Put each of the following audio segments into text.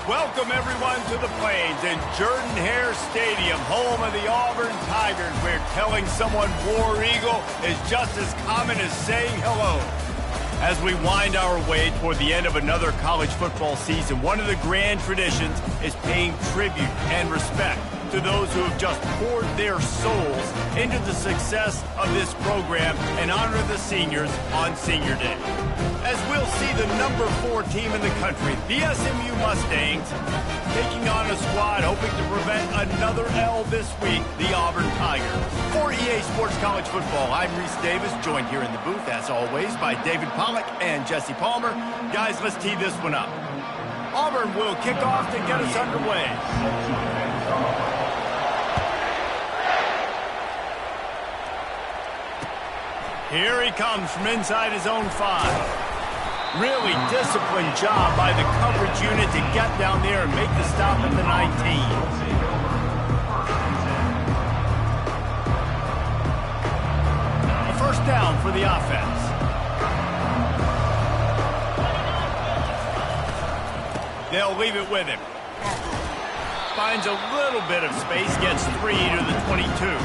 Welcome, everyone, to the Plains in Jordan-Hare Stadium, home of the Auburn Tigers, where telling someone War Eagle is just as common as saying hello. As we wind our way toward the end of another college football season, one of the grand traditions is paying tribute and respect to those who have just poured their souls into the success of this program and honor the seniors on Senior Day. As we'll see the number 4 team in the country, the SMU Mustangs, taking on a squad hoping to prevent another L this week, the Auburn Tigers. For EA Sports College Football, I'm Reese Davis, joined here in the booth, as always, by David Pollack and Jesse Palmer. Guys, let's tee this one up. Auburn will kick off to get us underway. Here he comes from inside his own 5. Really disciplined job by the coverage unit to get down there and make the stop at the 19. A first down for the offense. They'll leave it with him. Finds a little bit of space, gets 3 to the 22.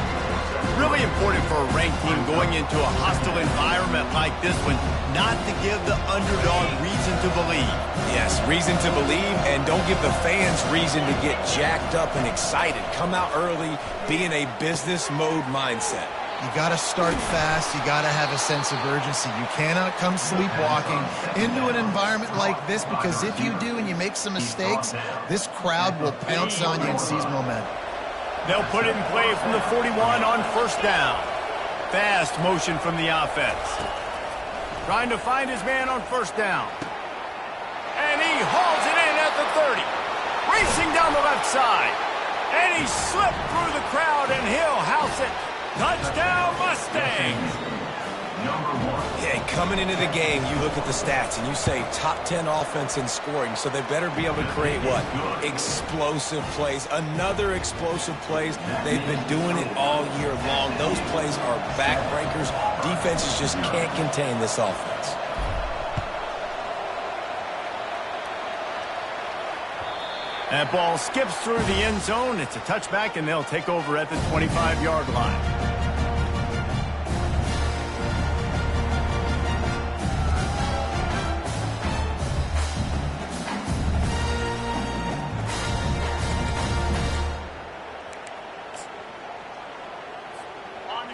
Really important for a ranked team going into a hostile environment like this one, not to give the underdog reason to believe. Yes, reason to believe, and don't give the fans reason to get jacked up and excited. Come out early, be in a business mode mindset. You got to start fast. You got to have a sense of urgency. You cannot come sleepwalking into an environment like this, because if you do and you make some mistakes, this crowd will pounce on you and seize momentum. They'll put it in play from the 41 on first down. Fast motion from the offense. Trying to find his man on first down. And he hauls it in at the 30. Racing down the left side. And he slipped through the crowd, and he'll house it. Touchdown, Mustangs! Yeah, coming into the game, you look at the stats and you say top 10 offense in scoring, so they better be able to create what? Explosive plays. Another explosive plays. They've been doing it all year long. Those plays are backbreakers. Defenses just can't contain this offense. That ball skips through the end zone. It's a touchback, and they'll take over at the 25-yard line.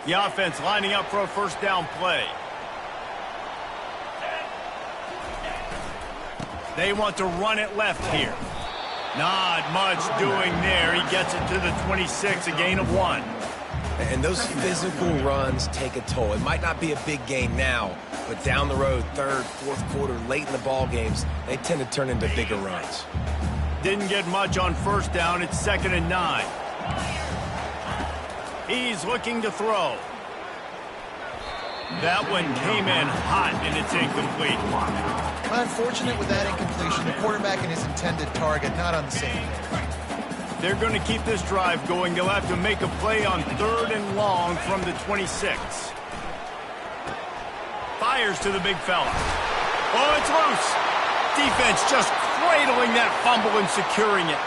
The offense lining up for a first down play. They want to run it left here. Not much doing there. He gets it to the 26, a gain of 1. And those physical runs take a toll. It might not be a big game now, but down the road, third, fourth quarter, late in the ball games, they tend to turn into bigger runs. Didn't get much on first down. It's 2nd and 9. He's looking to throw. That one came in hot, and it's incomplete. Unfortunate with that incompletion. The quarterback and his intended target not on the same page. They're going to keep this drive going. They'll have to make a play on 3rd and long from the 26. Fires to the big fella. Oh, it's loose. Defense just cradling that fumble and securing it.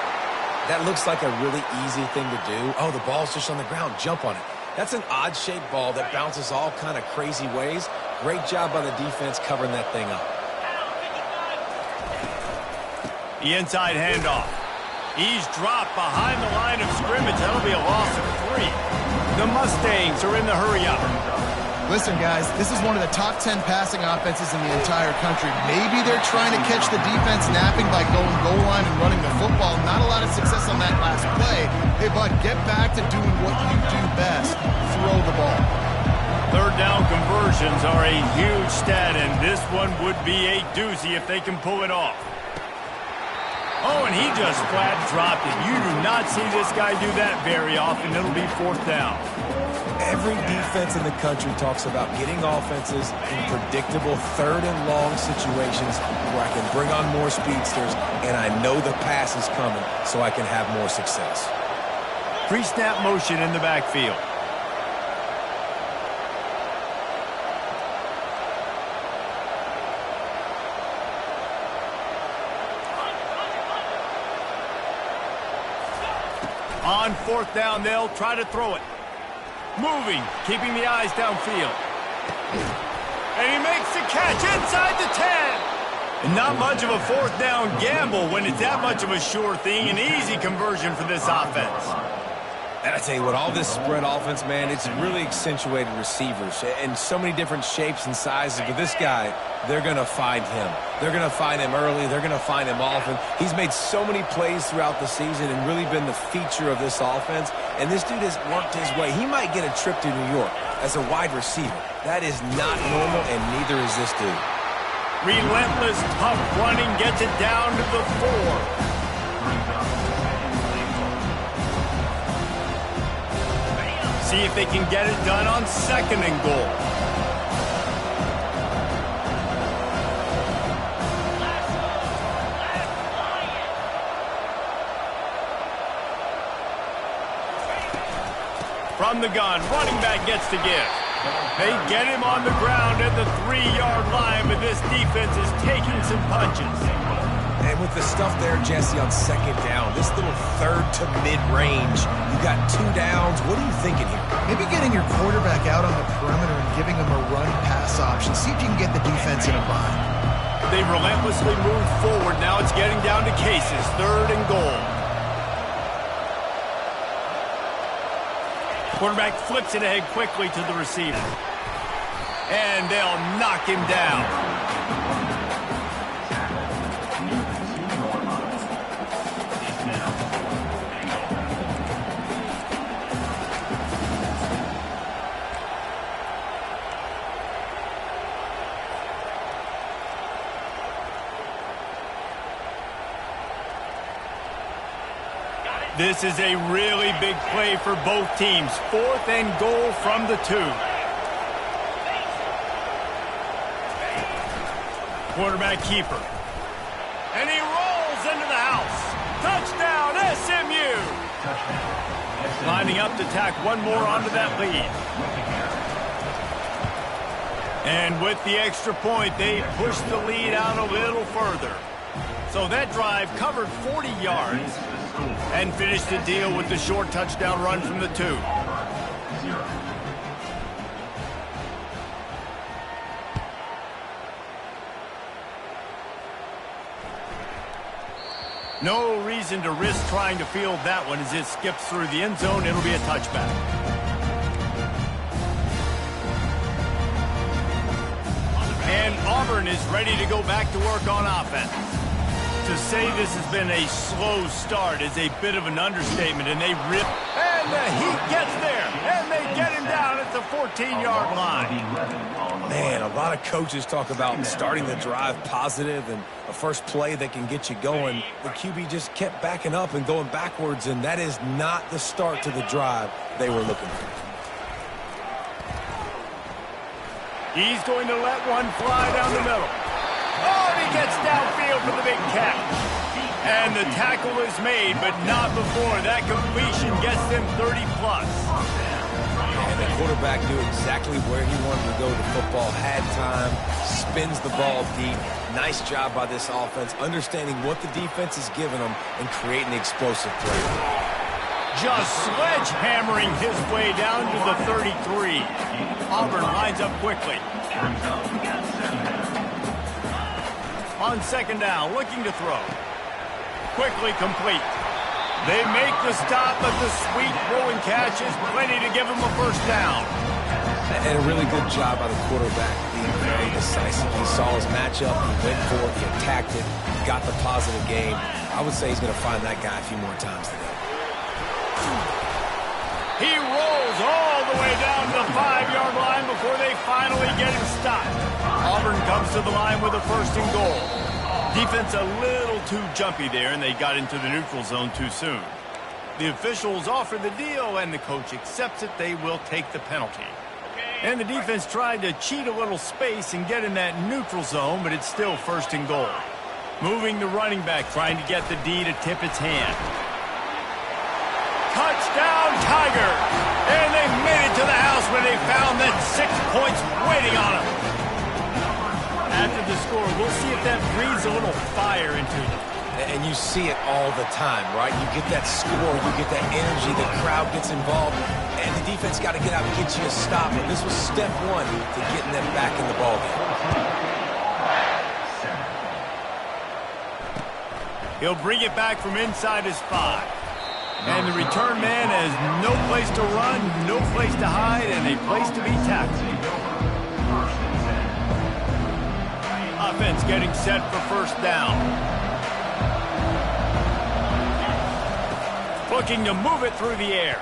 That looks like a really easy thing to do. Oh, the ball's just on the ground. Jump on it. That's an odd-shaped ball that bounces all kind of crazy ways. Great job by the defense covering that thing up. The inside handoff. He's dropped behind the line of scrimmage. That'll be a loss of 3. The Mustangs are in the hurry-up. Listen, guys, this is one of the top 10 passing offenses in the entire country. Maybe they're trying to catch the defense napping by going goal line and running the football. Not a lot of success on that last play. Hey, bud, get back to doing what you do best. Throw the ball. 3rd down conversions are a huge stat, and this one would be a doozy if they can pull it off. Oh, and he just flat dropped it. You do not see this guy do that very often. It'll be 4th down. Every defense in the country talks about getting offenses in predictable 3rd and long situations where I can bring on more speedsters and I know the pass is coming so I can have more success. Pre-snap motion in the backfield. On fourth down, they'll try to throw it. Moving, keeping the eyes downfield. And he makes the catch inside the 10. And not much of a fourth down gamble when it's that much of a sure thing. An easy conversion for this offense. And I tell you what, all this spread offense, man, it's really accentuated receivers in so many different shapes and sizes. But this guy, they're going to find him. They're going to find him early. They're going to find him often. He's made so many plays throughout the season and really been the feature of this offense. And this dude has worked his way. He might get a trip to New York as a wide receiver. That is not normal, and neither is this dude. Relentless, tough running gets it down to the 4. See if they can get it done on 2nd and goal. From the gun, running back gets to give. They get him on the ground at the 3-yard line, but this defense is taking some punches. And with the stuff there, Jesse, on 2nd down, this little third to mid-range, you got 2 downs. What are you thinking here? Maybe getting your quarterback out on the perimeter and giving him a run-pass option. See if you can get the defense in a bind. They relentlessly move forward. Now it's getting down to cases. 3rd and goal. Quarterback flips it ahead quickly to the receiver. And they'll knock him down. This is a really big play for both teams. 4th and goal from the 2. Quarterback keeper. And he rolls into the house. Touchdown, SMU! Lining up to tack one more onto that lead. And with the extra point, they push the lead out a little further. So that drive covered 40 yards and finished the deal with the short touchdown run from the 2. No reason to risk trying to field that one as it skips through the end zone. It'll be a touchback. And Auburn is ready to go back to work on offense. To say this has been a slow start is a bit of an understatement, and they rip, and the Heat gets there, and they get him down at the 14-yard line. Man, a lot of coaches talk about starting the drive positive and a first play that can get you going. The QB just kept backing up and going backwards, and that is not the start to the drive they were looking for. He's going to let one fly down the middle. Oh, and he gets downfield for the big catch. And the tackle is made, but not before that completion gets them 30-plus. And the quarterback knew exactly where he wanted to go. The football had time, spins the ball deep. Nice job by this offense, understanding what the defense is giving them and creating explosive play. Just sledgehammering his way down to the 33. Auburn lines up quickly. On 2nd down, looking to throw. Quickly complete. They make the stop, but the sweet throwing catch is plenty to give them a first down. And a really good job by the quarterback being very decisive. He saw his matchup, he went for it, he attacked it, got the positive game. I would say he's going to find that guy a few more times today. He rolls all the way down to the 5-yard line before they finally get him stopped. Auburn comes to the line with a 1st and goal. Defense a little too jumpy there, and they got into the neutral zone too soon. The officials offer the deal, and the coach accepts it. They will take the penalty. And the defense tried to cheat a little space and get in that neutral zone, but it's still 1st and goal. Moving the running back, trying to get the D to tip its hand. Touchdown, Tigers! And they made it to the house when they found that 6 points waiting on them. After the score, we'll see if that breathes a little fire into them. And you see it all the time, right? You get that score, you get that energy, the crowd gets involved, and the defense got to get out and get you a stop. And this was step one to getting them back in the ballgame. He'll bring it back from inside his 5. And the return man has no place to run, no place to hide, and a place to be tackled. Offense getting set for first down. Looking to move it through the air.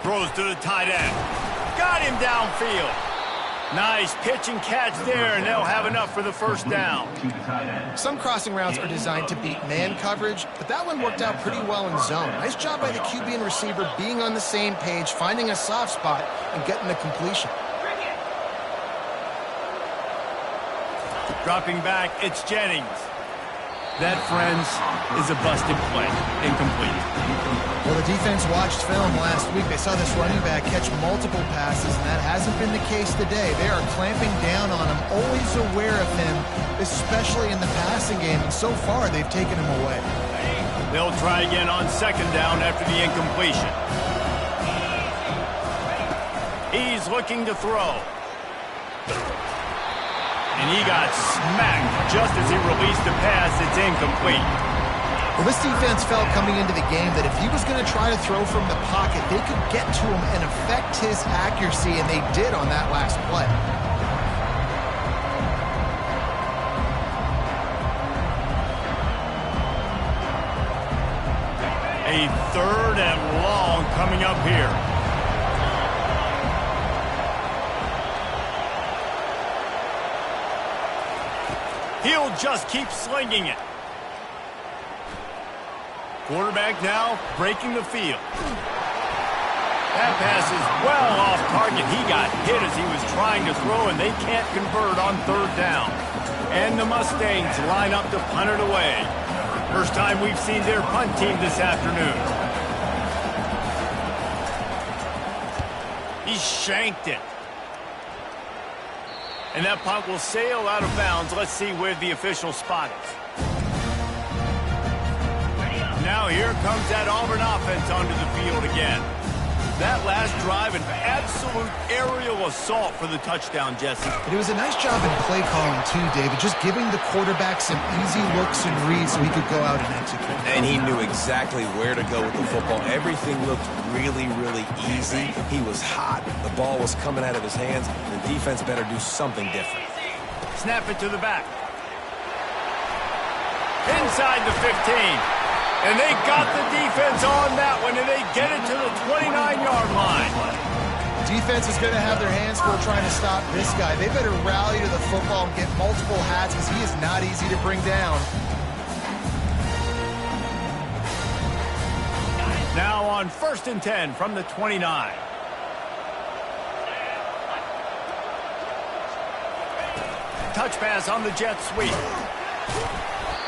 Throws to the tight end. Got him downfield. Nice pitch and catch there, and they'll have enough for the first down. Some crossing routes are designed to beat man coverage, but that one worked out pretty well in zone. Nice job by the QB and receiver being on the same page, finding a soft spot, and getting the completion. Dropping back, it's Jennings. That, friends, is a busted play. Incomplete. Well, the defense watched film last week. They saw this running back catch multiple passes, and that hasn't been the case today. They are clamping down on him, always aware of him, especially in the passing game, and so far they've taken him away. They'll try again on second down after the incompletion. He's looking to throw. And he got smacked just as he released the pass. It's incomplete. Well, this defense felt coming into the game that if he was going to try to throw from the pocket, they could get to him and affect his accuracy, and they did on that last play. A third and long coming up here. He'll just keep slinging it. Quarterback now breaking the field. That pass is well off target. He got hit as he was trying to throw, and they can't convert on third down. And the Mustangs line up to punt it away. First time we've seen their punt team this afternoon. He shanked it. And that punt will sail out of bounds. Let's see where the official spot is. Now here comes that Auburn offense onto the field again. That last drive, an absolute aerial assault for the touchdown, Jesse. But it was a nice job in play calling too, David, just giving the quarterback some easy looks and reads so he could go out and execute. And he knew exactly where to go with the football. Everything looked really, really easy. He was hot. The ball was coming out of his hands. The defense better do something different. Snap it to the back. Inside the 15. And they got the defense on that one, and they get it to the 29-yard line. Defense is going to have their hands full trying to stop this guy. They better rally to the football and get multiple hats because he is not easy to bring down. Now on 1st and 10 from the 29. Touch pass on the jet sweep.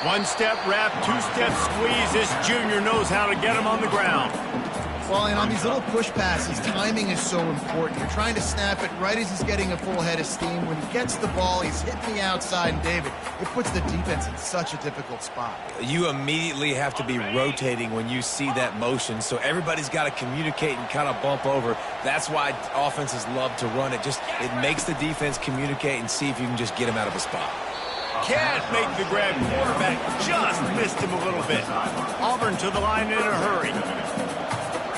One-step wrap, two-step squeeze. This junior knows how to get him on the ground. Well, and on these little push passes, timing is so important. You're trying to snap it right as he's getting a full head of steam. When he gets the ball, he's hitting the outside, and David, it puts the defense in such a difficult spot. You immediately have to be rotating when you see that motion, so everybody's got to communicate and kind of bump over. That's why offenses love to run it. It makes the defense communicate and see if you can just get him out of a spot. Can't make the grab. Quarterback just missed him a little bit. Auburn to the line in a hurry.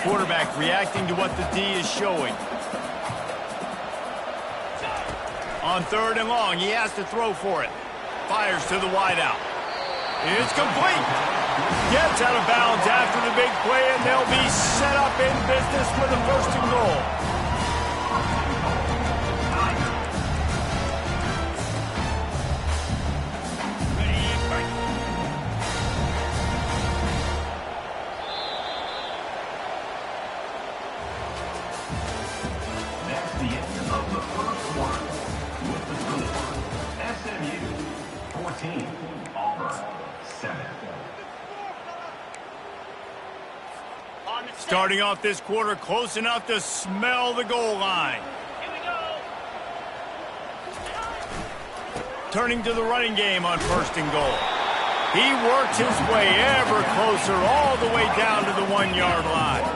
Quarterback reacting to what the D is showing. On 3rd and long, he has to throw for it. Fires to the wideout. It's complete. Gets out of bounds after the big play, and they'll be set up in business for the 1st and goal. Starting off this quarter close enough to smell the goal line. Here we go. Turning to the running game on 1st and goal. He works his way ever closer all the way down to the 1-yard line.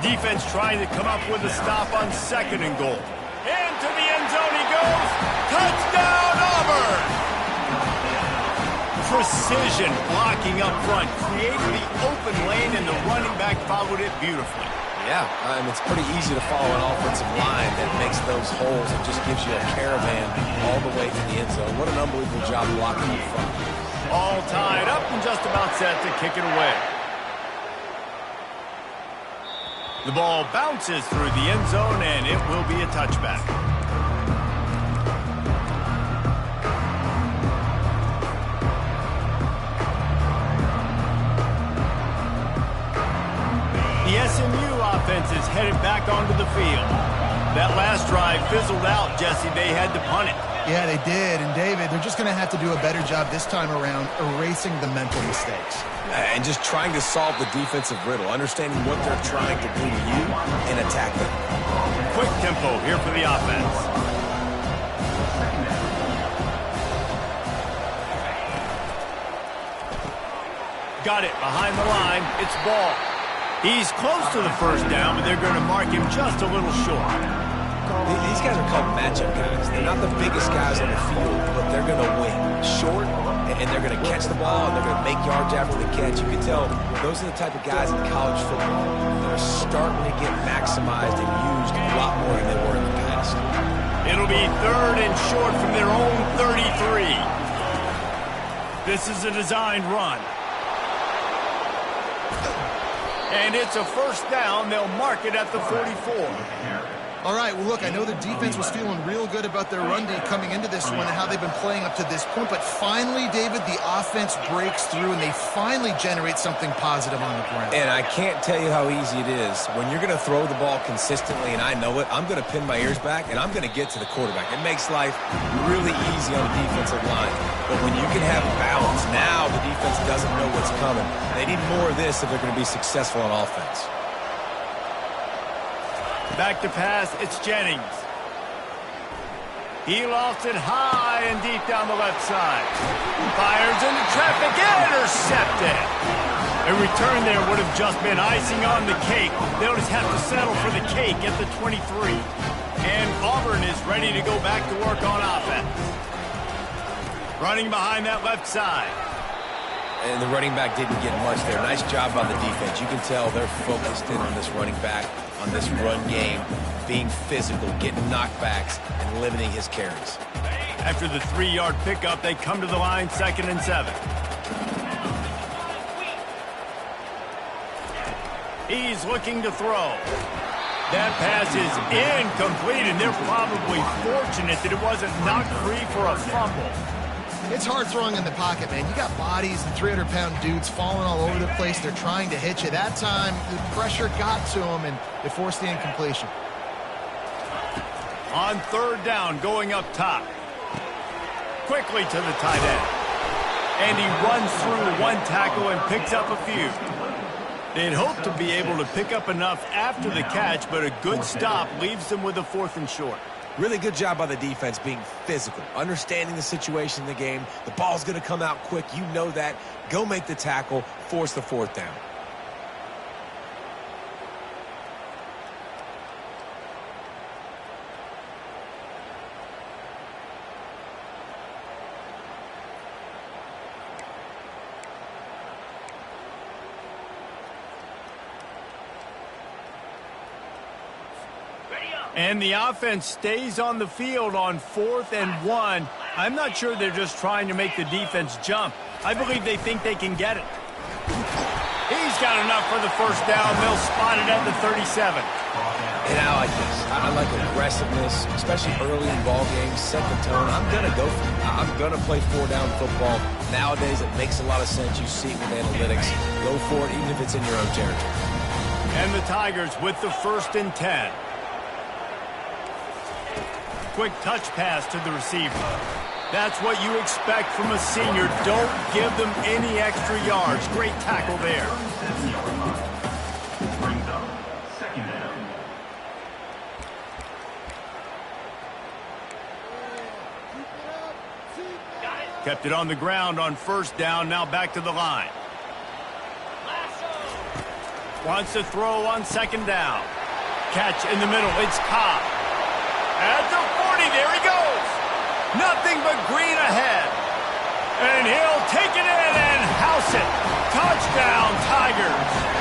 Defense trying to come up with a stop on 2nd and goal. Into the end zone he goes. Touchdown, Auburn! Precision blocking up front, created the open lane, and the running back followed it beautifully. Yeah, it's pretty easy to follow an offensive line that makes those holes and just gives you a caravan all the way to the end zone. What an unbelievable job blocking up front. All tied up and just about set to kick it away. The ball bounces through the end zone, and it will be a touchback. The SMU offense is headed back onto the field. That last drive fizzled out, Jesse. They had to punt it. Yeah, they did. And, David, they're just going to have to do a better job this time around erasing the mental mistakes. And just trying to solve the defensive riddle, understanding what they're trying to do to you and attack them. Quick tempo here for the offense. Got it behind the line. It's ball. He's close to the first down, but they're going to mark him just a little short. These guys are called matchup guys. They're not the biggest guys on the field, but they're going to win. Short, and they're going to catch the ball, and they're going to make yards after the catch. You can tell those are the type of guys in college football that are starting to get maximized and used a lot more than they were in the past. It'll be 3rd and short from their own 33. This is a designed run. And it's a first down. They'll mark it at the 44. All right, well, look, I know the defense was feeling real good about their run D coming into this one and how they've been playing up to this point. But finally, David, the offense breaks through, and they finally generate something positive on the ground. And I can't tell you how easy it is. When you're going to throw the ball consistently, and I know it, I'm going to pin my ears back, and I'm going to get to the quarterback. It makes life really easy on the defensive line. But when you can have balance, now the defense doesn't know what's coming. They need more of this if they're going to be successful on offense. Back to pass, it's Jennings. He lost it high and deep down the left side. Fires into traffic, intercepted. A return there would have just been icing on the cake. They'll just have to settle for the cake at the 23. And Auburn is ready to go back to work on offense. Running behind that left side. And the running back didn't get much there. Nice job by the defense. You can tell they're focused in on this running back, on this run game, being physical, getting knockbacks, and limiting his carries. After the 3-yard pickup, they come to the line, 2nd and 7. He's looking to throw. That pass is incomplete, and they're probably fortunate that it wasn't knocked free for a fumble. It's hard throwing in the pocket, man. You got bodies and 300-pound dudes falling all over the place. They're trying to hit you. That time, the pressure got to them, and it forced the incompletion. On 3rd down, going up top. Quickly to the tight end. And he runs through one tackle and picks up a few. They'd hoped to be able to pick up enough after the catch, but a good stop leaves them with a 4th and short. Really good job by the defense being physical, understanding the situation in the game. The ball's going to come out quick. You know that. Go make the tackle, force the 4th down. And the offense stays on the field on 4th and 1. I'm not sure they're just trying to make the defense jump. I believe they think they can get it. He's got enough for the first down. They'll spot it at the 37. And I like this. I like aggressiveness, especially early in ball games. Set the tone. I'm going to go for it. I'm going to play 4-down football. Nowadays, it makes a lot of sense. You see it with analytics. Go for it, even if it's in your own territory. And the Tigers with the 1st and 10. Quick touch pass to the receiver. That's what you expect from a senior. Don't give them any extra yards. Great tackle there. Kept it on the ground on first down, now back to the line. Wants to throw on second down. Catch in the middle, it's Cobb. At the 40, there he goes. Nothing but green ahead. And he'll take it in and house it. Touchdown, Tigers.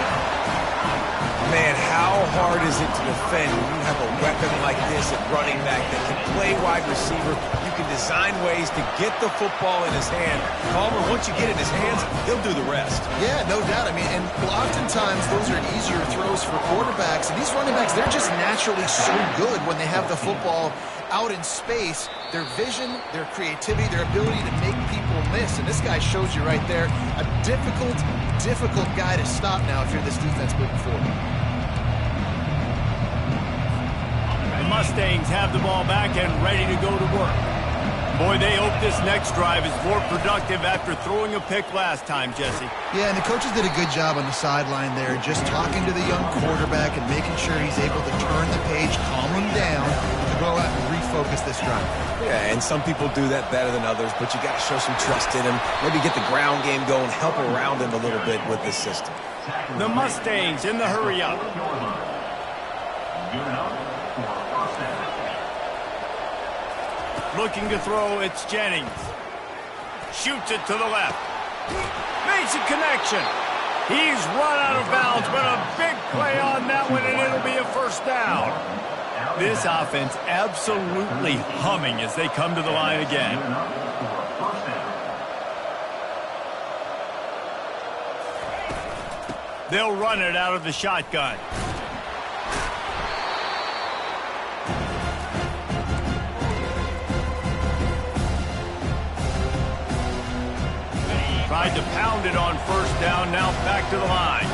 Man, how hard is it to defend when you have a weapon like this at running back that can play wide receiver? You can design ways to get the football in his hand. Palmer, once you get it in his hands, he'll do the rest. Yeah, no doubt. I mean, and oftentimes those are easier throws for quarterbacks. And these running backs, they're just naturally so good when they have the football out in space. Their vision, their creativity, their ability to make people miss. And this guy shows you right there a difficult guy to stop now if you're this defense moving forward. The Mustangs have the ball back and ready to go to work. Boy, they hope this next drive is more productive after throwing a pick last time, Jesse. Yeah, and the coaches did a good job on the sideline there, just talking to the young quarterback and making sure he's able to turn the page, calm him down, to go out and refocus this drive. Yeah, and some people do that better than others, but you got to show some trust in him. Maybe get the ground game going, help around him a little bit with this system. The Mustangs in the hurry up. Looking to throw, it's Jennings. Shoots it to the left. Makes a connection. He's run out of bounds, but a big play on that one, and it'll be a first down. This offense absolutely humming as they come to the line again. They'll run it out of the shotgun. Tried to pound it on first down, now back to the line.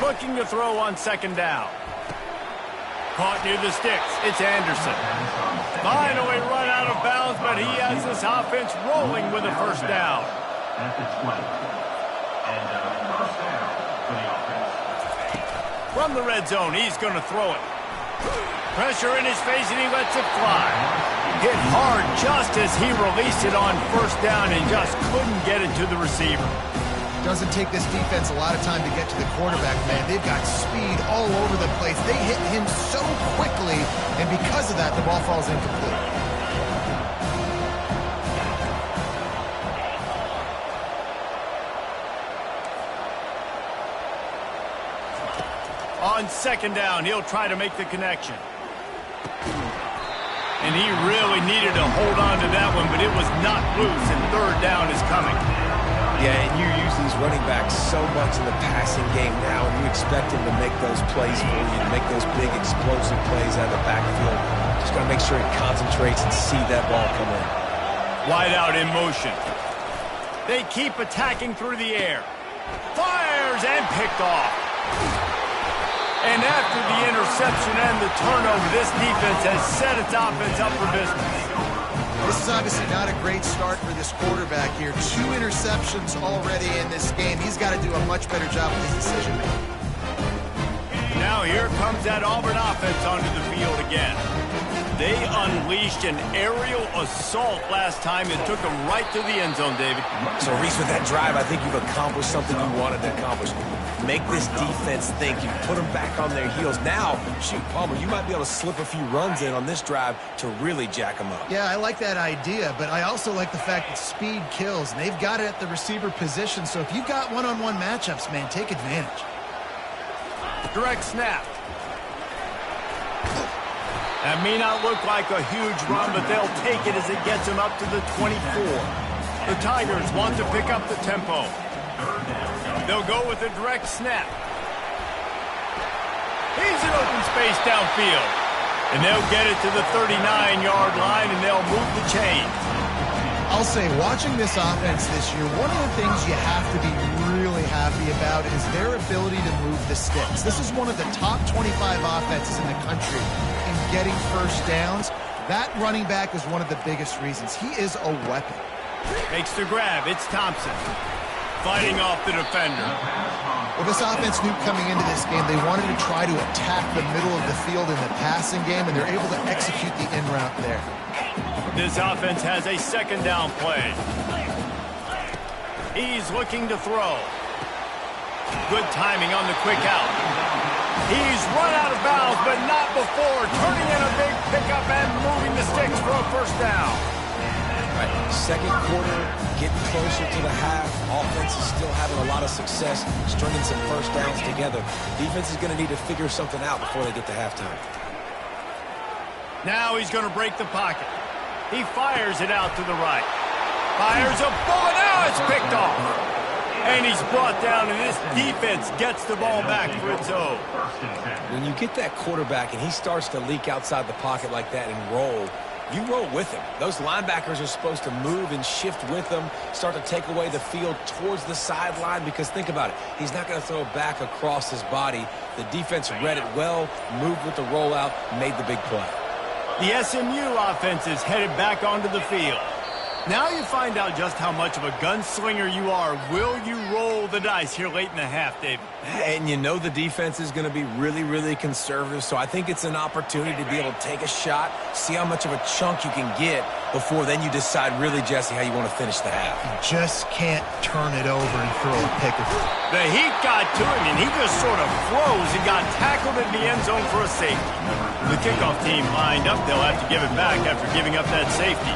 Looking to throw on second down. Caught near the sticks. It's Anderson. Finally run out of bounds, but he has this offense rolling with a first down. From the red zone, he's going to throw it. Pressure in his face, and he lets it fly. Hit hard just as he released it on first down and just couldn't get it to the receiver. Doesn't take this defense a lot of time to get to the quarterback, man. They've got speed all over the place. They hit him so quickly, and because of that, the ball falls incomplete. On second down, he'll try to make the connection. And he really needed to hold on to that one, but it was not loose, and third down is coming. Yeah, and you use these running backs so much in the passing game now, and you expect him to make those plays for you, to make those big explosive plays out of the backfield. Just got to make sure he concentrates and see that ball come in. Wide out in motion. They keep attacking through the air. Fires and picked off. And after the interception and the turnover, this defense has set its offense up for business. This is obviously not a great start for this quarterback here. 2 interceptions already in this game. He's got to do a much better job with his decision-making. Now here comes that Auburn offense onto the field again. They unleashed an aerial assault last time and took them right to the end zone, David. So, Reese, with that drive, I think you've accomplished something you wanted to accomplish. Make this defense think. You put them back on their heels. Now, shoot, Palmer, you might be able to slip a few runs in on this drive to really jack them up. Yeah, I like that idea, but I also like the fact that speed kills, and they've got it at the receiver position. So if you've got one-on-one matchups, man, take advantage. Direct snap. That may not look like a huge run, but they'll take it as it gets them up to the 24. The Tigers want to pick up the tempo. They'll go with a direct snap. He's in open space downfield. And they'll get it to the 39-yard line, and they'll move the chains. I'll say, watching this offense this year, one of the things you have to be really happy about is their ability to move the sticks. This is one of the top 25 offenses in the country in getting first downs. That running back is one of the biggest reasons. He is a weapon. Makes the grab. It's Thompson. fighting off the defender. Well, this offense knew coming into this game they wanted to try to attack the middle of the field in the passing game, and they're able to execute the in route there. This offense has a second down play. He's looking to throw. Good timing on the quick out. He's run out of bounds, but not before turning in a big pickup and moving the sticks for a first down. Right. Second quarter, getting closer to the half. Offense is still having a lot of success stringing some first downs together. Defense is going to need to figure something out before they get to halftime. Now he's going to break the pocket. He fires it out to the right. Fires a bullet. Now it's picked off. And he's brought down, and this defense gets the ball back for its own. When you get that quarterback and he starts to leak outside the pocket like that and roll, you roll with him. Those linebackers are supposed to move and shift with him, start to take away the field towards the sideline, because think about it. He's not going to throw it back across his body. The defense read it well, moved with the rollout, made the big play. The SMU offense is headed back onto the field. Now you find out just how much of a gunslinger you are. Will you roll the dice here late in the half, David? And you know the defense is going to be really, really conservative, so I think it's an opportunity to be able to take a shot, see how much of a chunk you can get before then you decide really, Jesse, how you want to finish the half. You just can't turn it over and throw a pick. The heat got to him, and he just sort of froze and got tackled in the end zone for a safety. The kickoff team lined up. They'll have to give it back after giving up that safety.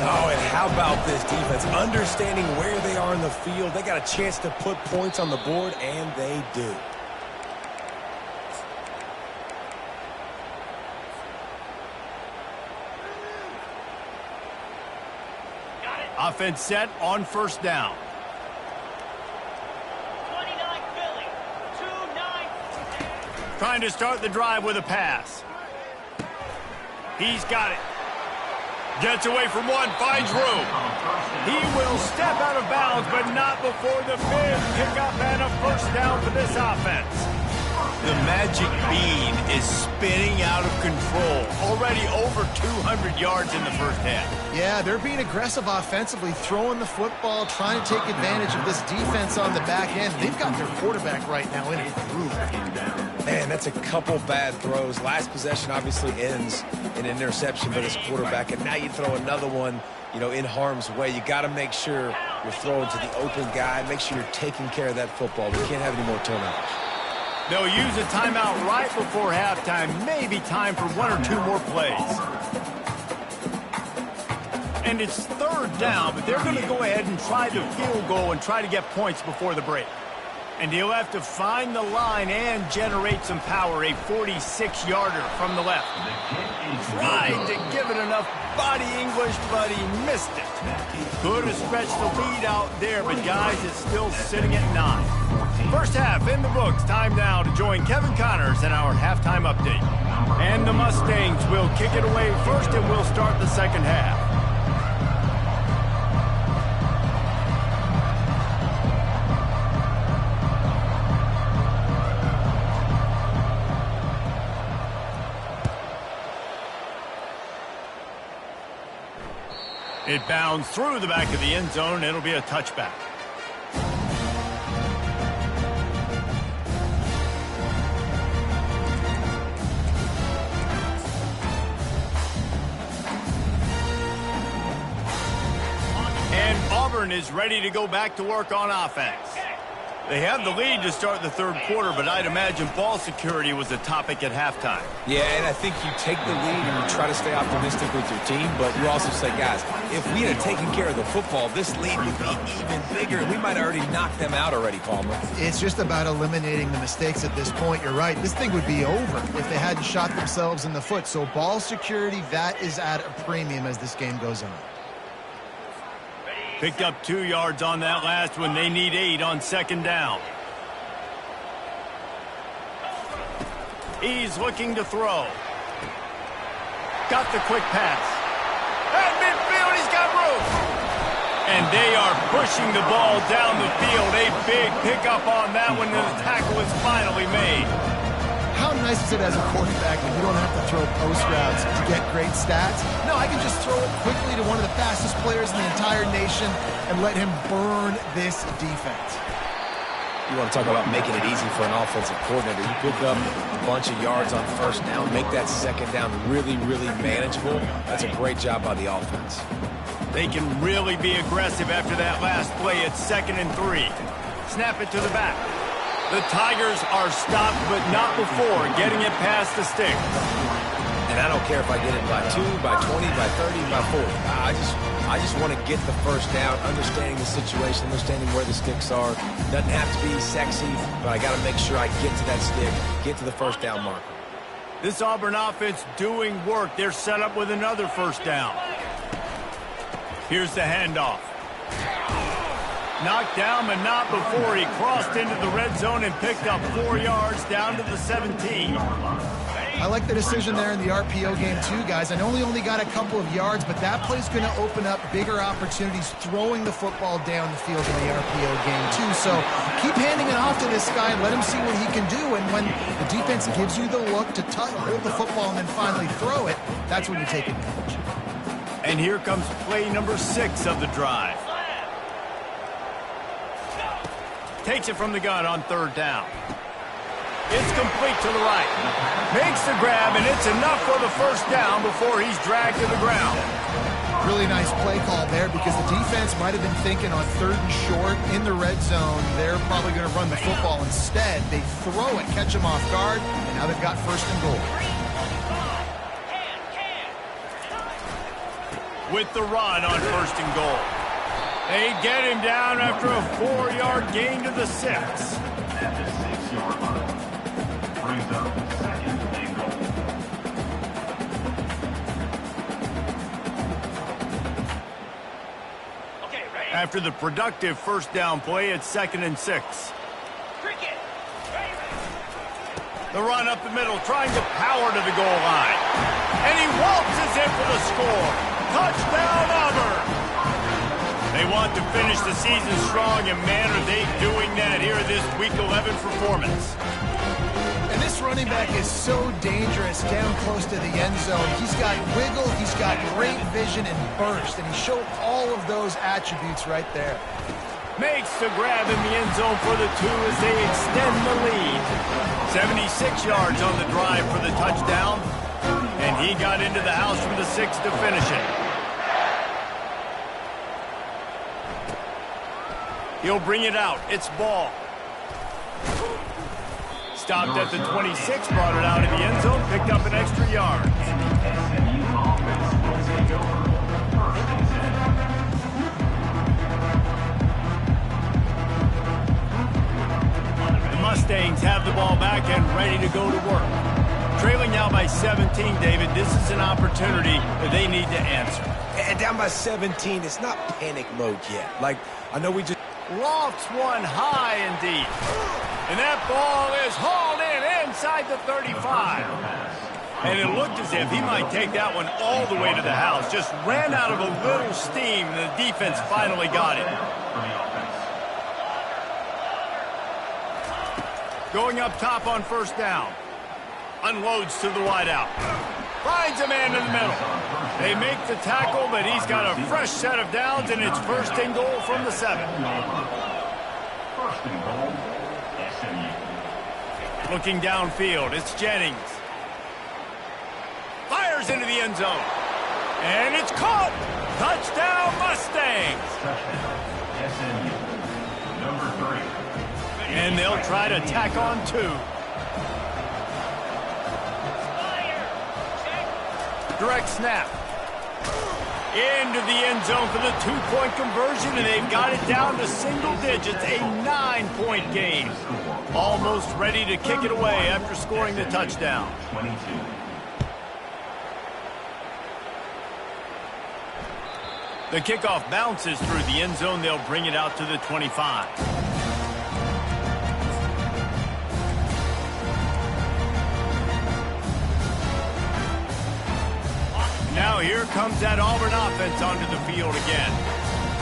Oh, and how about this defense? Understanding where they are in the field. They got a chance to put points on the board, and they do. Offense set on first down. 29 Philly, 2-9. Trying to start the drive with a pass. He's got it. Gets away from one, finds room. He will step out of bounds, but not before the big pickup and a first down for this offense. The magic bean is spinning out of control. Already over 200 yards in the first half. Yeah, they're being aggressive offensively, throwing the football, trying to take advantage of this defense on the back end. They've got their quarterback right now in a groove. Man, that's a couple bad throws. Last possession obviously ends in an interception for this quarterback, and now you throw another one, you know, in harm's way. You got to make sure you're throwing to the open guy. Make sure you're taking care of that football. We can't have any more turnovers. They'll use a timeout right before halftime. Maybe time for one or two more plays. And it's third down, but they're going to go ahead and try the field goal and try to get points before the break. And he'll have to find the line and generate some power. A 46-yarder from the left. Tried to give it enough body English, but he missed it. Could have stretched the lead out there, but guys, it's still sitting at 9. First half in the books. Time now to join Kevin Connors in our halftime update. And the Mustangs will kick it away first, and we'll start the second half. It bounds through the back of the end zone. It'll be a touchback. And Auburn is ready to go back to work on offense. They have the lead to start the third quarter, but I'd imagine ball security was a topic at halftime. Yeah, and I think you take the lead and you try to stay optimistic with your team, but you also say, guys, if we had taken care of the football, this lead would be even bigger. We might have already knocked them out already, Palmer. It's just about eliminating the mistakes at this point. You're right. This thing would be over if they hadn't shot themselves in the foot. So ball security, that is at a premium as this game goes on. Picked up 2 yards on that last one. They need 8 on second down. He's looking to throw. Got the quick pass. At midfield, he's got room. And they are pushing the ball down the field. A big pickup on that one, and the tackle is finally made. How nice is it as a quarterback that you don't have to throw post routes to get great stats? No, I can just throw it quickly to one of the fastest players in the entire nation and let him burn this defense. You want to talk about making it easy for an offensive coordinator. You pick up a bunch of yards on first down, make that second down really, really manageable. That's a great job by the offense. They can really be aggressive after that last play. It's 2nd and 3. Snap it to the back. The Tigers are stopped, but not before getting it past the sticks. And I don't care if I get it by 2, by 20, by 30, by 40. I just want to get the first down, understanding the situation, understanding where the sticks are. Doesn't have to be sexy, but I got to make sure I get to that stick, get to the first down marker. This Auburn offense doing work. They're set up with another first down. Here's the handoff. Knocked down, but not before he crossed into the red zone and picked up 4 yards down to the 17. I like the decision there in the RPO game too, guys. I know he only got a couple of yards, but that play's going to open up bigger opportunities throwing the football down the field in the RPO game too. So keep handing it off to this guy and let him see what he can do. And when the defense gives you the look to hold the football and then finally throw it, that's when you take advantage. And here comes play number 6 of the drive. Takes it from the gun on 3rd down. It's complete to the right. Makes the grab, and it's enough for the first down before he's dragged to the ground. Really nice play call there because the defense might have been thinking on 3rd and short in the red zone. They're probably going to run the football instead. They throw it, catch him off guard, and now they've got 1st and goal. With the run on 1st and goal. They get him down after a 4-yard gain to the 6. At the 6-yard line. Brings up 2nd and goal. After the productive first down play, it's 2nd and 6. The run up the middle, trying to power to the goal line. And he waltzes in for the score. Touchdown, Auburn! They want to finish the season strong, and man, are they doing that here in this Week 11 performance. And this running back is so dangerous down close to the end zone. He's got wiggle, he's got great vision and burst, and he showed all of those attributes right there. Makes the grab in the end zone for the 2 as they extend the lead. 76 yards on the drive for the touchdown, and he got into the house from the 6 to finish it. He'll bring it out. It's ball. Stopped at the 26, brought it out in the end zone, picked up an extra yard. The Mustangs have the ball back and ready to go to work. Trailing now by 17, David. This is an opportunity that they need to answer. And down by 17, it's not panic mode yet. Like, I know we just... Lofts one high and deep. And that ball is hauled in inside the 35. And it looked as if he might take that one all the way to the house. Just ran out of a little steam, and the defense finally got it. Going up top on first down. Unloads to the wideout. Finds a man in the middle. They make the tackle, but he's got a fresh set of downs, and it's 1st and goal from the 7. 1st and goal, SMU. Looking downfield, it's Jennings. Fires into the end zone. And it's caught. Touchdown, Mustangs. Touchdown, SMU. Number 3. And they'll try to tack on 2. Direct snap. Into the end zone for the 2-point conversion, and they've got it down to single digits, a 9-point game. Almost ready to kick it away after scoring the touchdown. 22. The kickoff bounces through the end zone. They'll bring it out to the 25. Now here comes that Auburn offense onto the field again.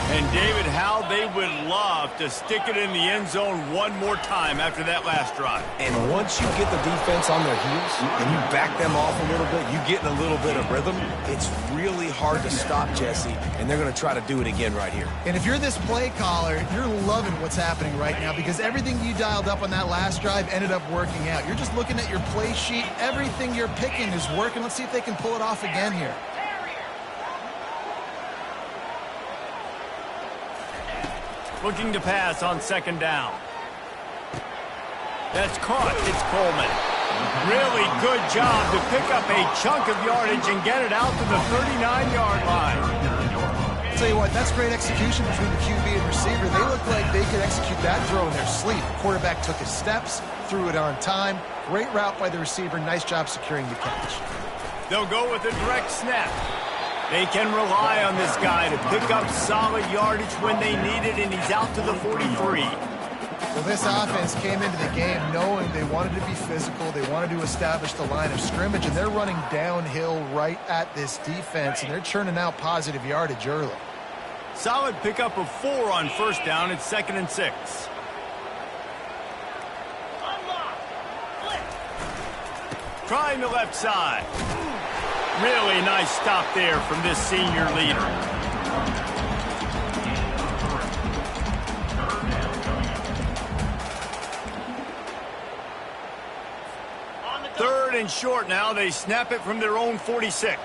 And David, how they would love to stick it in the end zone one more time after that last drive. And once you get the defense on their heels and you back them off a little bit, you get in a little bit of rhythm, it's really hard to stop, Jesse, and they're going to try to do it again right here. And if you're this play caller, you're loving what's happening right now because everything you dialed up on that last drive ended up working out. You're just looking at your play sheet. Everything you're picking is working. Let's see if they can pull it off again here. Looking to pass on second down. That's caught. It's Coleman. Really good job to pick up a chunk of yardage and get it out to the 39-yard line. I'll tell you what, that's great execution between the QB and receiver. They look like they could execute that throw in their sleep. Quarterback took his steps, threw it on time. Great route by the receiver. Nice job securing the catch. They'll go with a direct snap. They can rely on this guy to pick up solid yardage when they need it, and he's out to the 43. Well, this offense came into the game knowing they wanted to be physical. They wanted to establish the line of scrimmage, and they're running downhill right at this defense, and they're churning out positive yardage early. Solid pickup of 4 on first down. It's 2nd and 6. Trying the left side. Really nice stop there from this senior leader. Third and short now. They snap it from their own 46.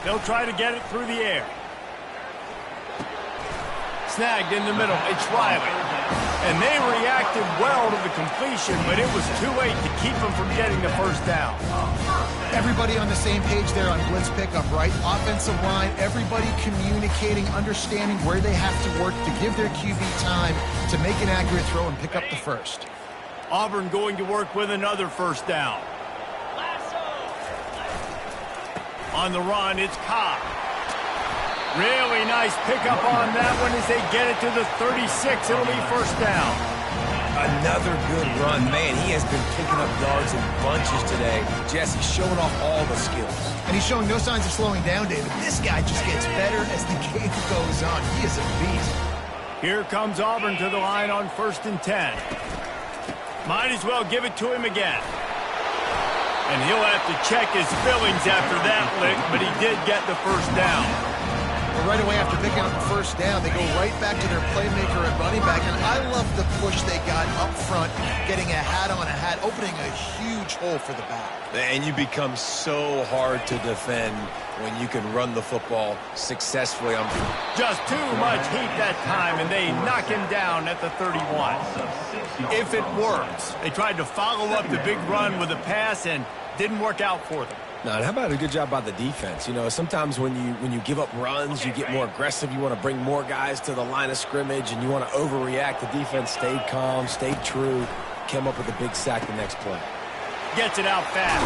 They'll try to get it through the air. Snagged in the middle. It's Riley. And they reacted well to the completion, but it was too late to keep them from getting the first down. Everybody on the same page there on blitz pickup, right? Offensive line, everybody communicating, understanding where they have to work to give their QB time to make an accurate throw and pick up the first. Auburn going to work with another first down. On the run, it's Cobb. Really nice pickup on that one as they get it to the 36. It'll be first down. Another good run. Man, he has been picking up yards in bunches today. Jesse showing off all the skills. And he's showing no signs of slowing down, David. This guy just gets better as the game goes on. He is a beast. Here comes Auburn to the line on 1st and 10. Might as well give it to him again. And he'll have to check his fillings after that lick, but he did get the first down. Well, right away after picking up the first down, they go right back to their playmaker at running back. And I love the push they got up front, getting a hat on a hat, opening a huge hole for the back. And you become so hard to defend when you can run the football successfully. Just too much heat that time, and they knock him down at the 31. If it works, they tried to follow up the big run with a pass and didn't work out for them. Now, how about a good job by the defense? You know, sometimes when you give up runs, you get more aggressive. You want to bring more guys to the line of scrimmage, and you want to overreact. The defense stayed calm, stayed true, came up with a big sack the next play. Gets it out fast.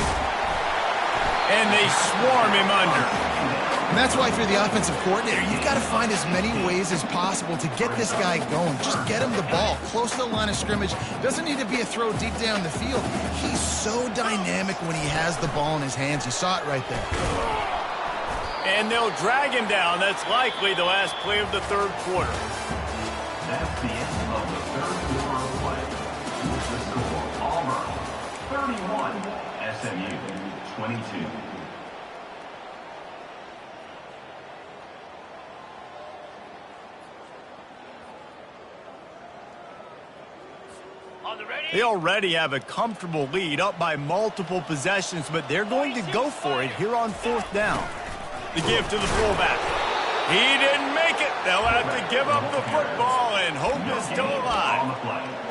And they swarm him under. And that's why if you're the offensive coordinator, you've got to find as many ways as possible to get this guy going. Just get him the ball close to the line of scrimmage. Doesn't need to be a throw deep down the field. He's so dynamic when he has the ball in his hands. You saw it right there. And they'll drag him down. That's likely the last play of the third quarter. That's the end of the third quarter of play. With the score, Auburn 31, SMU 22. They already have a comfortable lead, up by multiple possessions, but they're going to go for it here on 4th down. The give to the fullback. He didn't make it. They'll have to give up the football, and hope is still alive.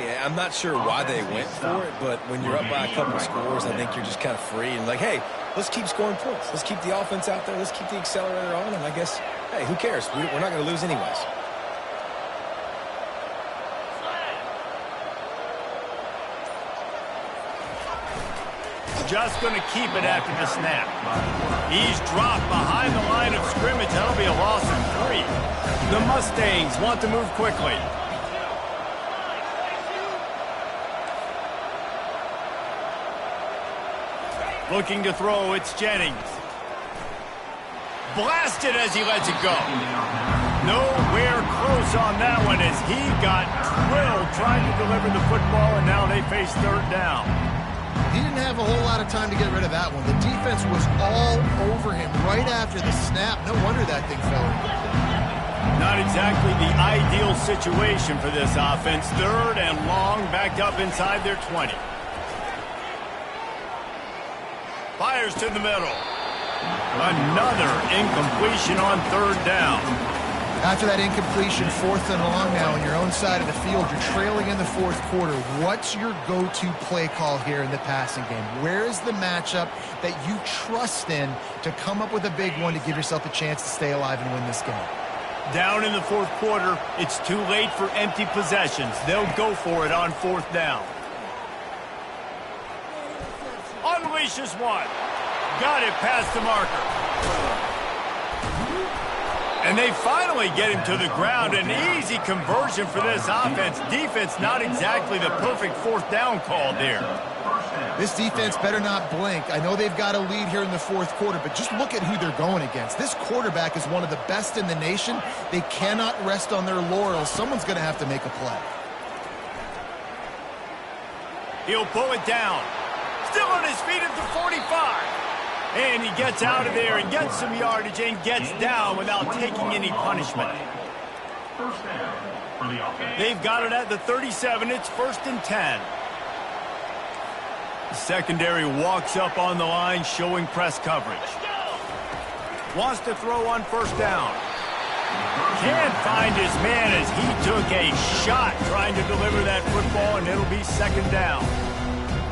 Yeah, I'm not sure why they went for it, but when you're up by a couple of scores, I think you're just kind of free and like, hey, let's keep scoring points. Let's keep the offense out there. Let's keep the accelerator on, and I guess, hey, who cares? We're not going to lose anyways. Just going to keep it after the snap. He's dropped behind the line of scrimmage. That'll be a loss of 3. The Mustangs want to move quickly. Looking to throw, it's Jennings. blasted as he lets it go. Nowhere close on that one as he got drilled trying to deliver the football, and now they face third down. He didn't have a whole lot of time to get rid of that one. The defense was all over him right after the snap. No wonder that thing fell. Not exactly the ideal situation for this offense. Third and long, backed up inside their 20. Fires to the middle. Another incompletion on third down. After that incompletion, fourth and long now on your own side of the field, you're trailing in the fourth quarter. What's your go-to play call here in the passing game? Where is the matchup that you trust in to come up with a big one to give yourself a chance to stay alive and win this game? Down in the fourth quarter, it's too late for empty possessions. They'll go for it on fourth down. Unleashes one. Got it past the marker. And they finally get him to the ground. An easy conversion for this offense. Defense, not exactly the perfect fourth down call there. This defense better not blink. I know they've got a lead here in the fourth quarter, but just look at who they're going against. This quarterback is one of the best in the nation. They cannot rest on their laurels. Someone's going to have to make a play. He'll pull it down. Still on his feet at the 45. And he gets out of there and gets some yardage and gets down without taking any punishment. First down for the offense. They've got it at the 37. It's 1st and 10. The secondary walks up on the line, showing press coverage. Wants to throw on first down. Can't find his man as he took a shot trying to deliver that football, and it'll be second down.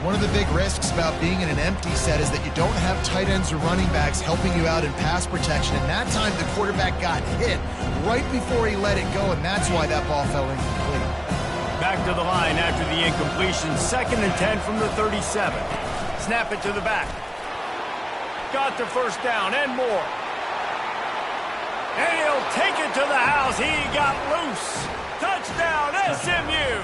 One of the big risks about being in an empty set is that you don't have tight ends or running backs helping you out in pass protection. And that time the quarterback got hit right before he let it go, and that's why that ball fell incomplete. Back to the line after the incompletion. 2nd and 10 from the 37. Snap it to the back. Got the first down and more. And he'll take it to the house. He got loose. Touchdown, SMU.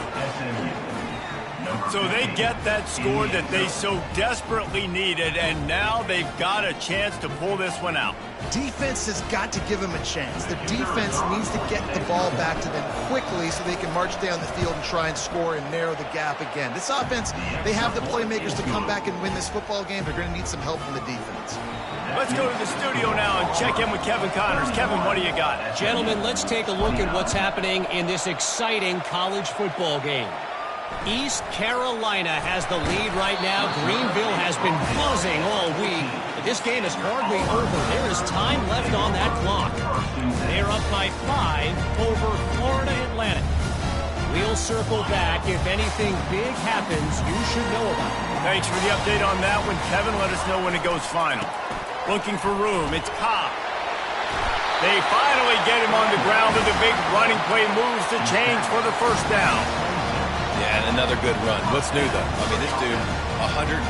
So they get that score that they so desperately needed, and now they've got a chance to pull this one out. Defense has got to give them a chance. The defense needs to get the ball back to them quickly so they can march down the field and try and score and narrow the gap again. This offense, they have the playmakers to come back and win this football game. They're going to need some help from the defense. Let's go to the studio now and check in with Kevin Connors. Kevin, what do you got? Gentlemen, let's take a look at what's happening in this exciting college football game. East Carolina has the lead right now. Greenville has been buzzing all week. But this game is hardly over. There is time left on that clock. They're up by 5 over Florida Atlantic. We'll circle back. If anything big happens, you should know about it. Thanks for the update on that one, Kevin. Let us know when it goes final. Looking for room. It's Cobb. They finally get him on the ground with a big running play, moves the chains for the first down. Yeah, and another good run. What's new, though? I mean, this dude, 150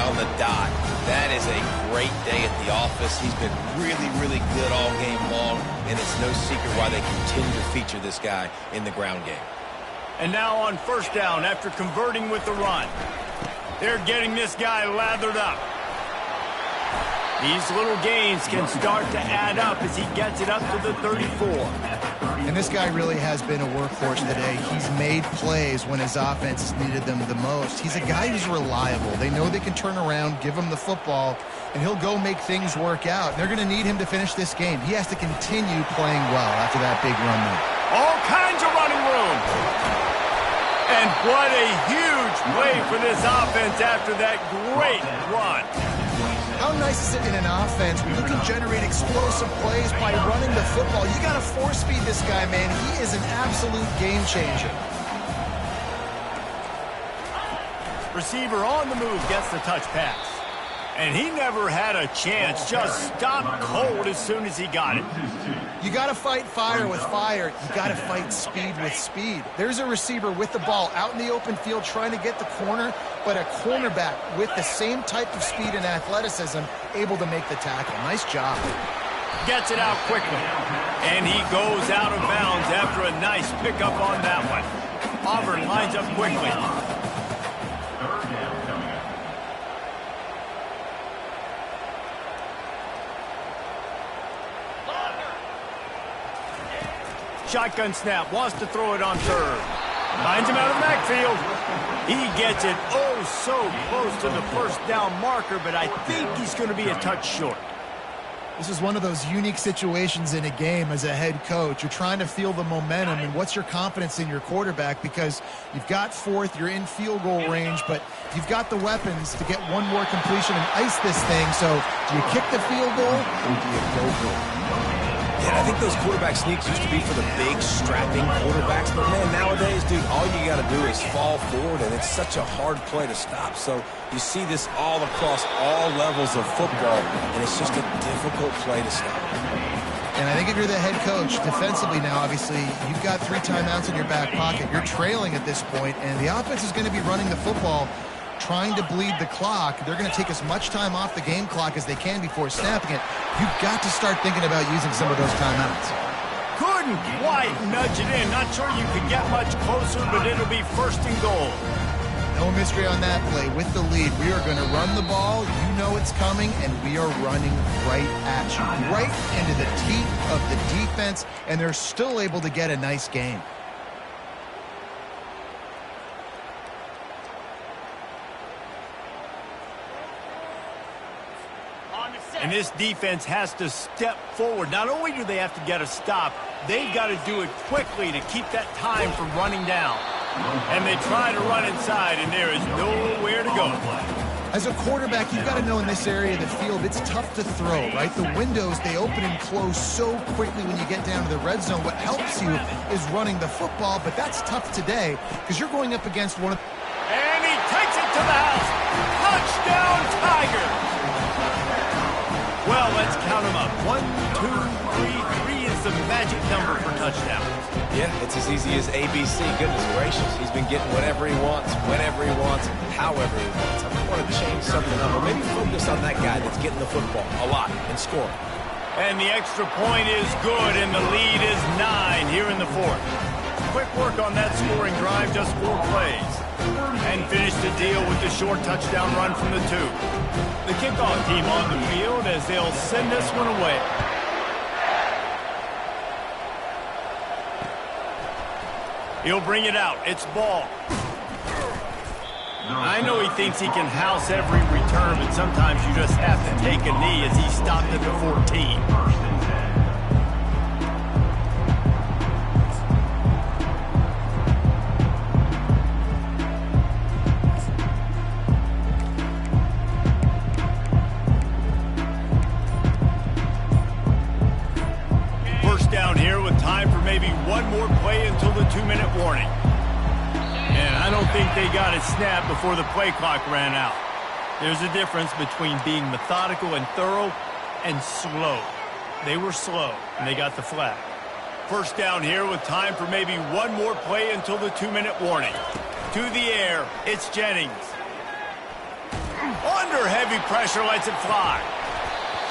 on the dot. That is a great day at the office. He's been really, really good all game long, and it's no secret why they continue to feature this guy in the ground game. And now on first down after converting with the run. They're getting this guy lathered up. These little gains can start to add up as he gets it up to the 34. And this guy really has been a workhorse today. He's made plays when his offense has needed them the most. He's a guy who's reliable. They know they can turn around, give him the football, and he'll go make things work out. They're going to need him to finish this game. He has to continue playing well after that big run there. All kinds of running room. And what a huge play for this offense after that great run. How nice is it in an offense where you can generate explosive plays by running the football? You got to force feed this guy, man. He is an absolute game changer. Receiver on the move gets the touch pass. And he never had a chance, just stopped cold as soon as he got it. You got to fight fire with fire. You got to fight speed with speed. There's a receiver with the ball out in the open field trying to get the corner, but a cornerback with the same type of speed and athleticism able to make the tackle. Nice job. Gets it out quickly. And he goes out of bounds after a nice pickup on that one. Auburn lines up quickly. Shotgun snap, wants to throw it on third. Finds him out of the backfield. He gets it oh so close to the first down marker, but I think he's going to be a touch short. This is one of those unique situations in a game as a head coach. You're trying to feel the momentum, and what's your confidence in your quarterback? Because you've got fourth, you're in field goal range, but you've got the weapons to get one more completion and ice this thing. So do you kick the field goal or do you go for it? Yeah, I think those quarterback sneaks used to be for the big, strapping quarterbacks. But, man, nowadays, dude, all you got to do is fall forward, and it's such a hard play to stop. So you see this all across all levels of football, and it's just a difficult play to stop. And I think if you're the head coach, defensively now, obviously, you've got 3 timeouts in your back pocket. You're trailing at this point, and the offense is going to be running the football, trying to bleed the clock. They're going to take as much time off the game clock as they can before snapping it. You've got to start thinking about using some of those timeouts. Couldn't quite nudge it in. Not sure you could get much closer, but it'll be first and goal. No mystery on that play. With the lead, we are going to run the ball. You know it's coming, and we are running right at you, right into the teeth of the defense, and they're still able to get a nice gain. And this defense has to step forward. Not only do they have to get a stop, they've got to do it quickly to keep that time from running down. And they try to run inside, and there is nowhere to go. As a quarterback, you've got to know in this area of the field, it's tough to throw, right? The windows, they open and close so quickly when you get down to the red zone. What helps you is running the football, but that's tough today because you're going up against one of... And he takes it to the house. Touchdown, Tiger. Well, let's count them up. 1, 2, 3. 3 is the magic number for touchdowns. Yeah, it's as easy as ABC. Goodness gracious. He's been getting whatever he wants, whenever he wants, however he wants. I might want to change something up, or maybe focus on that guy that's getting the football a lot and scoring. And the extra point is good, and the lead is 9 here in the fourth. Quick work on that scoring drive, just 4 plays. And finish the deal with the short touchdown run from the 2. The kickoff team on the field as they'll send this one away. He'll bring it out. It's ball. I know he thinks he can house every return, but sometimes you just have to take a knee as he stopped at the 14. Maybe one more play until the 2-minute warning. And I don't think they got it snapped before the play clock ran out. There's a difference between being methodical and thorough and slow. They were slow, and they got the flag. First down here with time for maybe one more play until the 2-minute warning. To the air, it's Jennings. Under heavy pressure, lets it fly.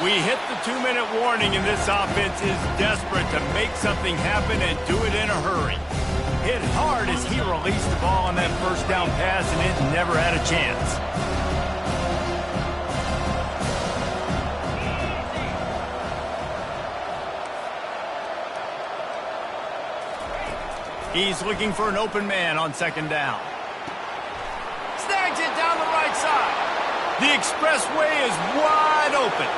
We hit the 2-minute warning, and this offense is desperate to make something happen and do it in a hurry. Hit hard as he released the ball on that first down pass, and it never had a chance. He's looking for an open man on second down. Snags it down the right side. The expressway is wide open.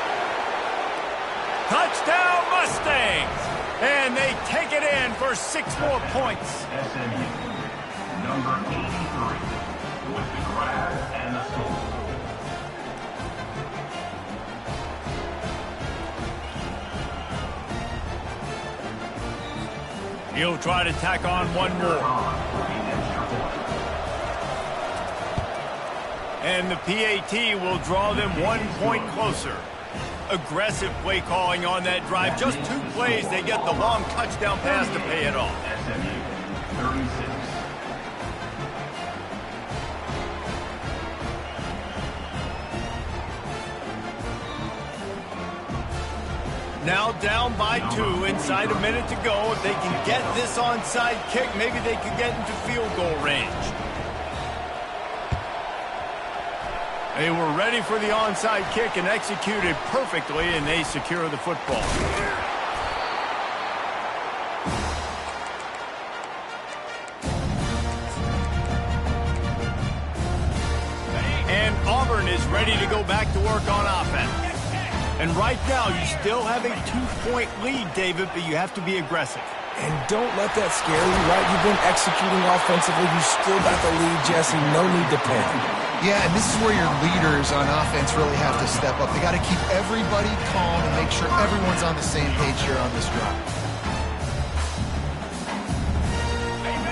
Touchdown, Mustangs! And they take it in for 6 more points. SMU, number 83, with the grab and the score. He'll try to tack on one more. And the PAT will draw them 1 point closer. Aggressive play calling on that drive. Just 2 plays, they get the long touchdown pass to pay it off. SMU, 36. Now down by 2, inside a minute to go. If they can get this onside kick, maybe they could get into field goal range. They were ready for the onside kick and executed perfectly, and they secure the football. go back to work on offense. And right now, you still have a 2-point lead, David, but you have to be aggressive. And don't let that scare you, right? You've been executing offensively. You still got the lead, Jesse. No need to panic. Yeah, and this is where your leaders on offense really have to step up. They got to keep everybody calm and make sure everyone's on the same page here on this drive.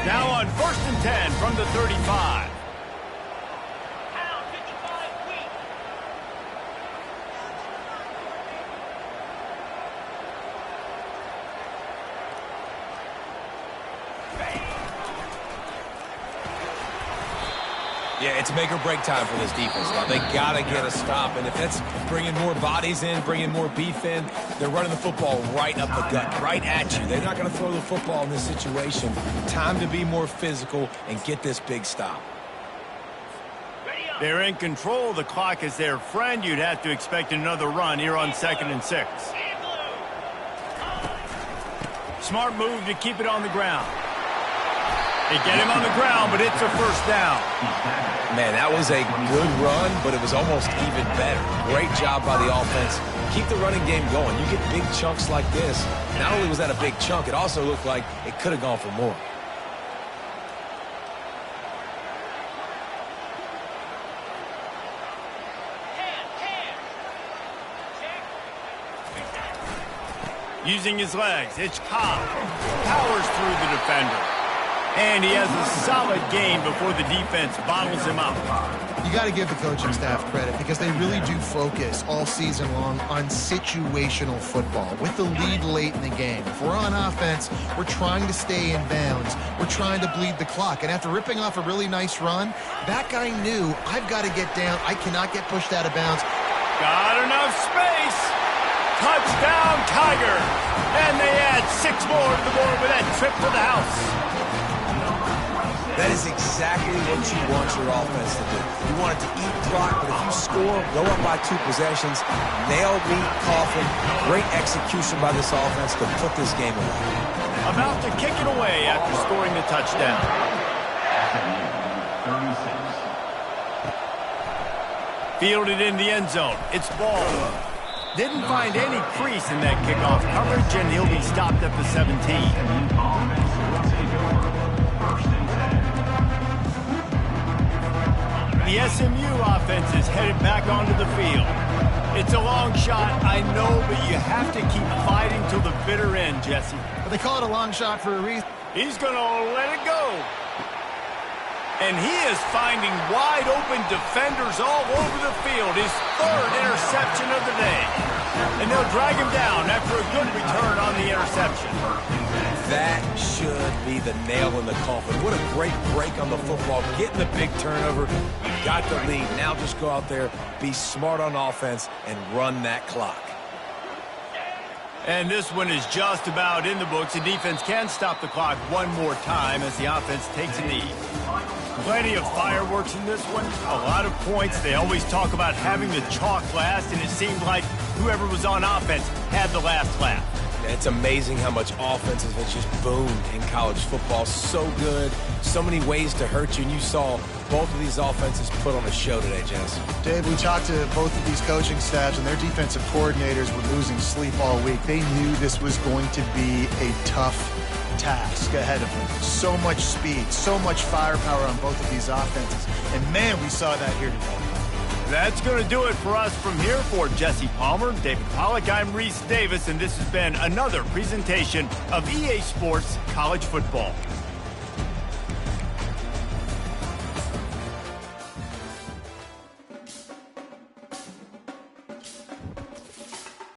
Now on 1st and 10 from the 35. Yeah, it's make or break time for this defense now. They got to get a stop, and if that's bringing more bodies in, bringing more beef in, they're running the football right up the gut, right at you. They're not going to throw the football in this situation. Time to be more physical and get this big stop. They're in control. The clock is their friend. You'd have to expect another run here on 2nd and 6. Smart move to keep it on the ground. They get him on the ground, but it's a 1st down. Man, that was a good run, but it was almost even better. Great job by the offense. Keep the running game going. You get big chunks like this. Not only was that a big chunk, it also looked like it could have gone for more. Using his legs, it's Cobb. Powers through the defender. And he has a solid game before the defense bottles him up. You got to give the coaching staff credit because they really do focus all season long on situational football with the lead late in the game. If we're on offense, we're trying to stay in bounds. We're trying to bleed the clock. And after ripping off a really nice run, that guy knew, I've got to get down. I cannot get pushed out of bounds. Got enough space. Touchdown, Tiger. And they add 6 more to the board with that trip to the house. That is exactly what you want your offense to do. You want it to eat clock, but if you score, go up by 2 possessions, nail, beat, coffin. Great execution by this offense to put this game away. About to kick it away after scoring the touchdown. 36. Fielded in the end zone. It's ball. Didn't find any crease in that kickoff coverage, and he'll be stopped at the 17. The SMU offense is headed back onto the field. It's a long shot, I know, but you have to keep fighting till the bitter end, Jesse. But they call it a long shot for a reason. He's going to let it go. And he is finding wide-open defenders all over the field. His 3rd interception of the day. And they'll drag him down after a good return on the interception. That should be the nail in the coffin. What a great break on the football. Getting the big turnover. You got the lead. Now just go out there, be smart on offense, and run that clock. And this one is just about in the books. The defense can stop the clock one more time as the offense takes a knee. Plenty of fireworks in this one. A lot of points. They always talk about having the chalk last, and it seemed like whoever was on offense had the last laugh. It's amazing how much offenses have just boomed in college football. So good. So many ways to hurt you. And you saw both of these offenses put on a show today, Jess. Dave, we talked to both of these coaching staffs, and their defensive coordinators were losing sleep all week. They knew this was going to be a tough task ahead of them. So much speed, so much firepower on both of these offenses. And, man, we saw that here today. That's going to do it for us from here. For Jesse Palmer, David Pollack, I'm Reese Davis, and this has been another presentation of EA Sports College Football.